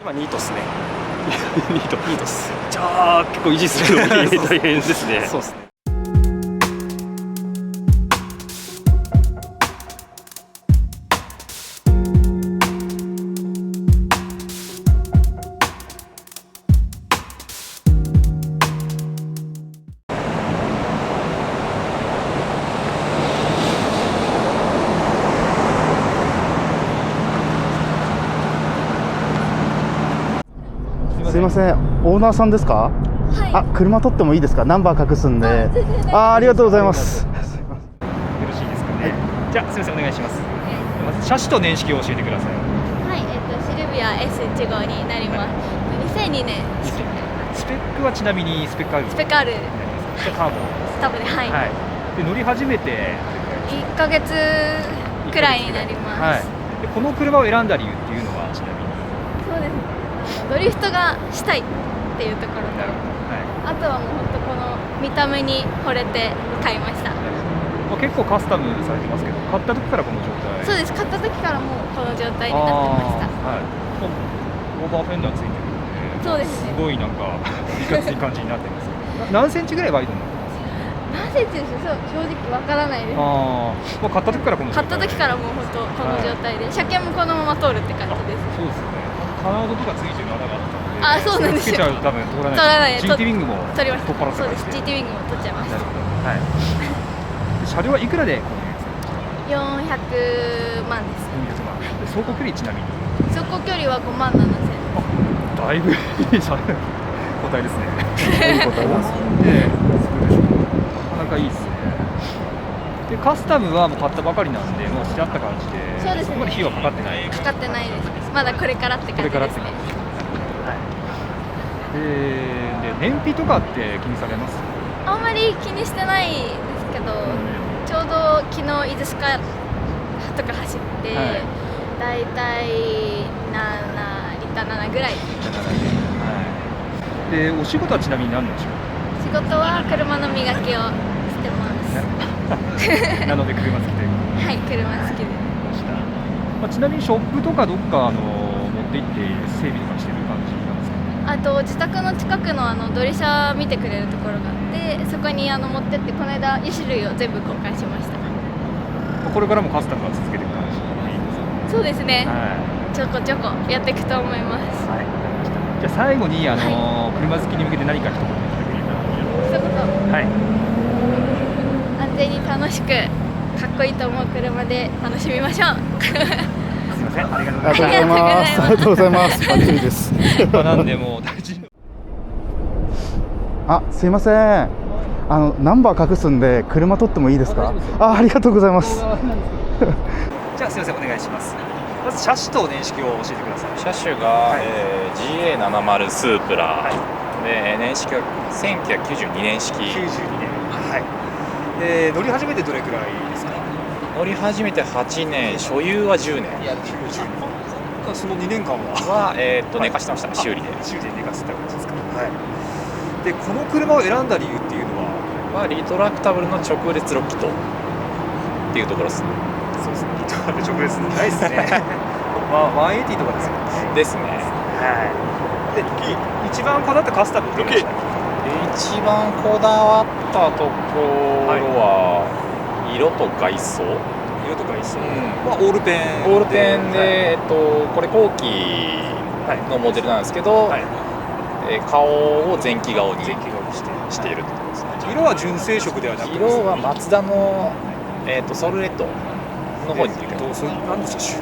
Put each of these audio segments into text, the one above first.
今ニートっすね。ニートニートっす。じゃあ結構維持するのに大変ですね。そうっすね。すいません、オーナーさんですか？はい。あ、車取ってもいいですか？ナンバー隠すんで。ありがとうございます。よろしいですかね。じゃあすみませんお願いします。まず車種と年式を教えてください。はい、シルビア S1 号になります。2002年スペックはちなみにスペックある？スペカールじゃあターボ。多分はい。はい。で乗り始めて1ヶ月くらいになります。はい。でこの車を選んだ理由っていうのはちなみに。そうですね。ドリフトがしたいっていうところと、あとはもう本当この見た目に惚れて買いました。結構カスタムされてますけど、買った時からこの状態。そうです。買った時からもうこの状態になってました。はい。オーバーフェンダーついてるんで、そうですね。すごいなんかいかつい感じになってますけど。何センチぐらいワイドになってます？何センチですか？正直わからないです。もう買った時からこの状態。買った時からもう本当この状態で、車検もこのまま通るって感じです。そうですね。カードとかついてる穴があったので、あ、そうなんですよ。つけちゃうと多分通らない。通らない。 GT ウィングも取りました。取っ払ってそうです。GT ウィングも取っちゃいました。なるほど。はい。で車両はいくらで購入ですか400万です。？400万。で走行距離ちなみに走行距離は5万7千。だいぶいい答えですね。いい答えです。なかなかいいですね。でカスタムはもう買ったばかりなんで、もうしてあった感じで、そうですね。そこまで費用はかかってない。かかってないです。まだこれからってこれからって感じですね。感じ。で燃費とかって気にされます？あんまり気にしてないですけど、ちょうど昨日伊豆スカとか走って、だいたい7リッター7ぐらい。でお仕事はちなみに何の仕事？仕事は車の磨きをしてます。なので車好きというか。はい、車好きで。ちなみにショップとかどっか持って行って整備とかしてる感じなんですか？あと自宅の近くのドリシャ見てくれるところがあって、そこに持ってってこの間油種類を全部交換しました。これからもカスタムは続けていく感じでいいですか？そうですね。はい。ちょこちょこやっていくと思います。はい。じゃあ最後に車好きに向けて何か一言いただければ。一言。はい。安全に楽しくかっこいいと思う車で楽しみましょう。すみません、ありがとうごありざいまがとうございます。ありがとうございます。バッチリです。す。なんでもう大事。あ、すいません。ナンバー隠すんで車取ってもいいですか？ありがとうございます。じゃあすみませんお願いします。まず車種と年式を教えてください。車種が、GA70 スープラ、で年式は1992年式。92年。はい。乗り始めてどれくらいですか？乗り始めて8年、所有は10年。その2年間は寝かしてましたね、修理で。修理で寝かせた感じですか？はい。でこの車を選んだ理由っていうのは、リトラクタブルの直列ロッキットっていうところですね。そうですね。リトラク直列ないですね。180とかですよね。ですね。はい。で一番こだわったカスタムどれでした？一番こだわったところは、色と外装。色と外装。オールペン。オールペンで、これ後期のモデルなんですけど、顔を前期顔にしているということですね。色は純正色ではなくて、色はマツダの、ソルレットの方に何の車種？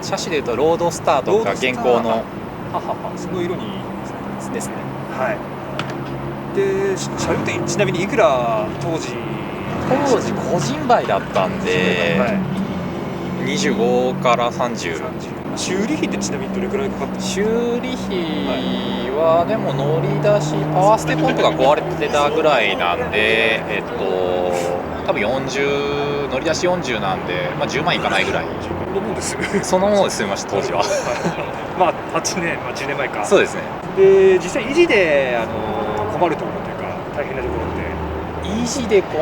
車種でいうとロードスターとか現行のその色にですね。はい。で車両ってちなみにいくら当時個人売だったんで、25から30。修理費ってちなみにどれくらいかかった？修理費はでも乗り出しパワーステポンプが壊れてたぐらいなんで、多分40乗り出し40なんで、10万いかないぐらい。そんなもので済みました当時は。8年、10年前か。そうですね。で実際維持で困るところというか大変なところって？維持で困る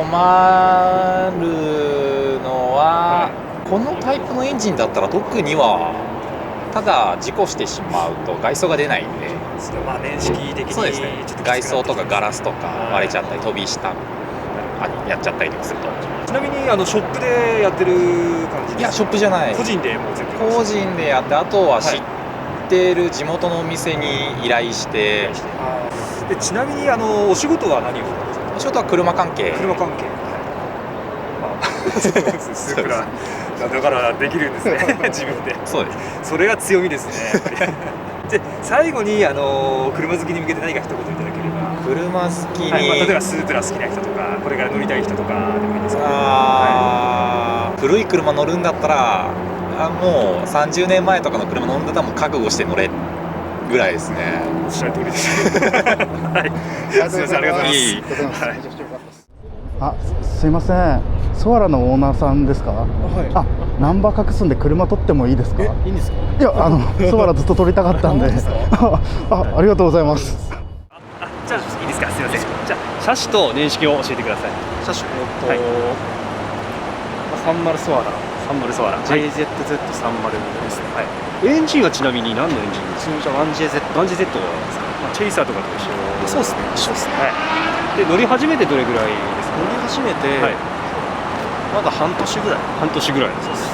のは、このタイプのエンジンだったら特にはただ事故してしまうと外装が出ないんで、まあ年式的にそうですね、外装とかガラスとか割れちゃったり飛び下やっちゃったりとかすると。ちなみにショップでやってる感じですか？いやショップじゃない、個人でもう全部個人でやって、あとは知ってる地元のお店に依頼して、でちなみにお仕事は何を？お仕事は車関係。車関係。スープラだからできるんですね。自分で。そうです。それが強みですね。で最後に車好きに向けて何か一言いただければ。車好きに、例えばスープラ好きな人とか、これから乗りたい人とかでもいいですか？古い車乗るんだったら、もう30年前とかの車乗るんだったらもう覚悟して乗れぐらいですね。おっしゃる通りです。はい。すみません、ありがとうございます。はい。あ、すいません。ソアラのオーナーさんですか？はい。あ、ナンバー隠すんで車撮ってもいいですか？いいんですか？いや、ソアラずっと撮りたかったんで。ありがとうございます。じゃあいいですか？すみません。じゃあ車種と年式を教えてください。車種はい30ソアラ30ソアラ。JZZ30 ですね。はい。エンジンはちなみに何のエンジンですか？通常 1JZ 1GZ ですか？チェイサーとかと一緒。そうですね、一緒ですね。はい。で乗り始めてどれぐらいですか？乗り始めて、はい。まだ半年ぐらい。半年ぐらいです。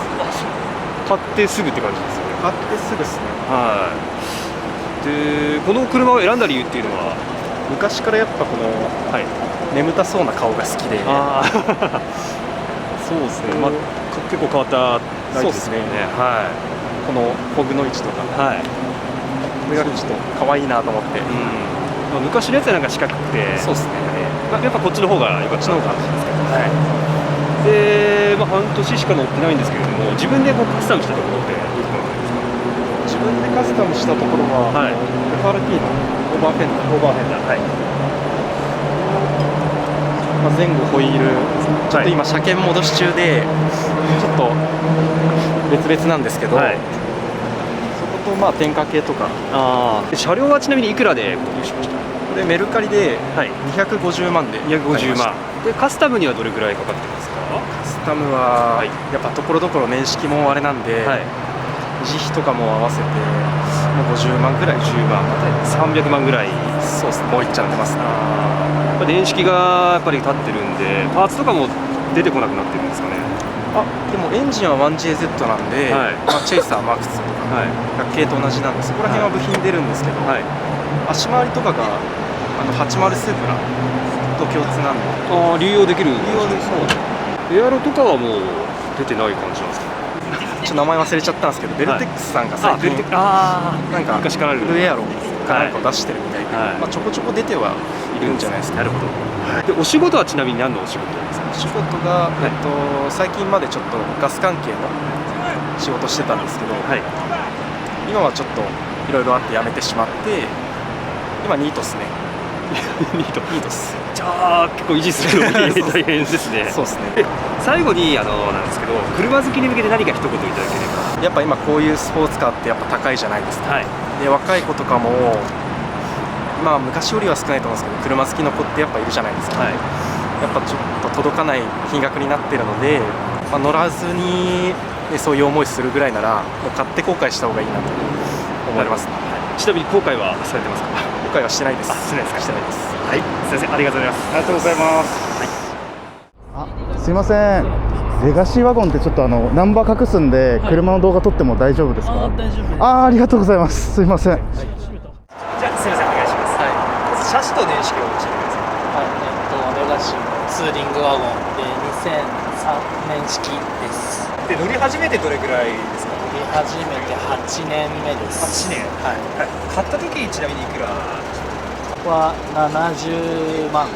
買ってすぐって感じですよね。買ってすぐですね。はい。でこの車を選んだ理由っていうのは、昔からやっぱこの、はい、眠たそうな顔が好きで、ああそうですね、まあ、結構変わったライトですね。はこのフォグの位置とか、い、はい、これがちょっと可愛いなと思って。まあ、昔のやつはなんか四角くて、そうですね。まあ、やっぱこっちの方が良かった。こっちの方がですけど、はい。で、まあ、半年しか乗ってないんですけれども、自分でこうカスタムしたところってどういうところなんですか？自分でカスタムしたところは、はい、FRP のオーバーフェンダー、はい。まあ、前後ホイール、ちょっと今車検戻し中で、ちょっと別々なんですけど、はい、そことまあ点火系とか。で車両はちなみにいくらで購入しました？これメルカリで250万で250万で、カスタムにはどれぐらいかかってますか？カスタムはやっぱところどころ年式もあれなんで、はい、維持費とかも合わせてもう50万ぐらい、10万、300万ぐらい。そうですね、もういっちゃってますね。年式がやっぱり立ってるんで、パーツとかも出てこなくなってるんですかね。でもエンジンは 1JZ なんで、はい、まあ、チェイサー、マーク2とか、系と同じなんで、そこら辺は部品出るんですけど、はい、足回りとかが80スープラと共通なんで、流用できる。流用でそう。エアロとかはもう出てない感じなんですか？ちょっと名前忘れちゃったんですけど、ベルテックスさんが最近、なんか昔からあるフルエアロかなんかを出してるみたいで、まあ、ちょこちょこ出てはいるんじゃないですか。なるほど。でお仕事はちなみに何のお仕事ですか？お仕事が、最近までちょっとガス関係の仕事してたんですけど、今はちょっといろいろあって辞めてしまって、今ニートっすね。ニートっす。じゃあ結構維持するのに大変ですね。そうですね。最後になんですけど、車好きに向けて何か一言いただければ。やっぱ今こういうスポーツカーってやっぱ高いじゃないですか。で若い子とかもまあ昔よりは少ないと思うんですけど、車好きの子ってやっぱいるじゃないですか。やっぱちょっと届かない金額になってるので、まあ、乗らずに、ね、そういう思いするぐらいならもう買って後悔した方がいいなと思いますね。ちなみに後悔はされてますか？後悔はしてないです。してないですか？してないです。はい、すみません、ありがとうございます。ありがとうございます。すいません。レガシーワゴンってちょっとナンバー隠すんで、車の動画撮っても大丈夫ですか？大丈夫です。ありがとうございます。すいません。じゃあすみません、お願いします。まず車種と年式を教えてください。レガシーのツーリングワゴンで2003年式です。で乗り始めてどれぐらいですか？乗り始めて8年目です。8年。はい。買った時ちなみにいくら？ここは70万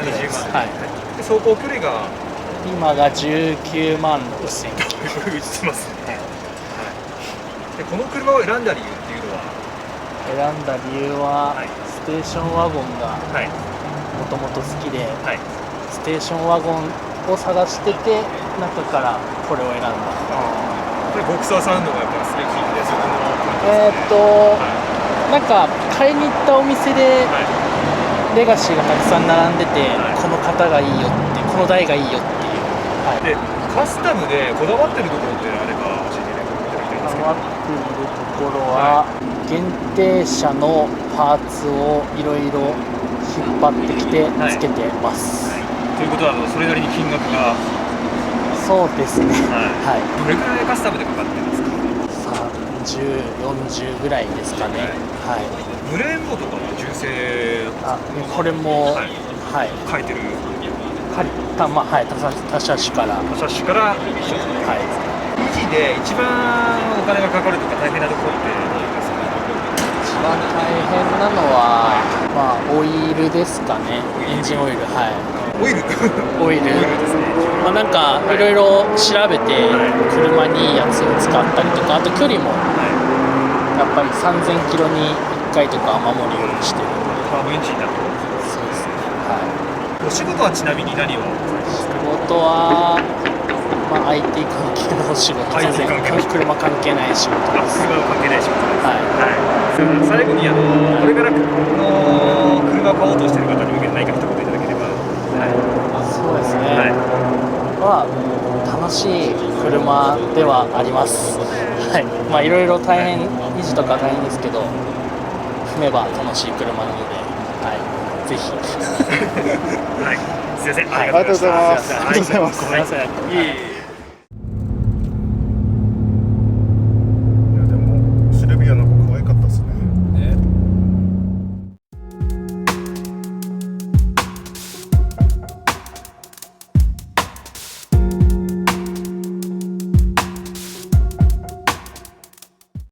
です。はい。で走行距離が今が19万6000キロ。売ってますね。でこの車を選んだ理由っていうのは？選んだ理由は、ステーションワゴンがもともと好きで、ステーションワゴンを探してて中からこれを選んだ。でボクサーサウンドがやっぱ素敵で、そこのなんか買いに行ったお店でレガシーがたくさん並んでて、この型がいいよって、この台がいいよっていう。でカスタムでこだわってるところってあれば教えていただきたいんですけど。いるところは、限定車のパーツをいろいろ引っ張ってきてつけてます。ということはそれなりに金額がそうですね。はい。どれくらいカスタムでかかってるんですか？30、40ぐらいですかね。はい。ブレーンボーとかは純正これもはい。書いてる他車種から一緒ですね。はい。維持で一番お金がかかるとか大変なところってどうですか？一番大変なのはオイルですかね。エンジンオイル。はい。オイルオイルですね。なんかいろいろ調べて車にいいやつを使ったりとか、あと距離もやっぱり3000キロに1回とか守るようにしてる。ターボエンジンだと。そうですね。はい。お仕事はちなみに何を？仕事はIT 関係のお仕事。全然車関係ない仕事です。車関係ない仕事です。はい。最後にこれから車を買おうとしている方に向けて何か一言いただければ。そうですね。楽しい車ではあります。はい。いろいろ大変、維持とか大変ですけど、踏めば楽しい車なので、はい。ぜひ。はい。すみません。ありがとうございます。ごめんなさい。いい。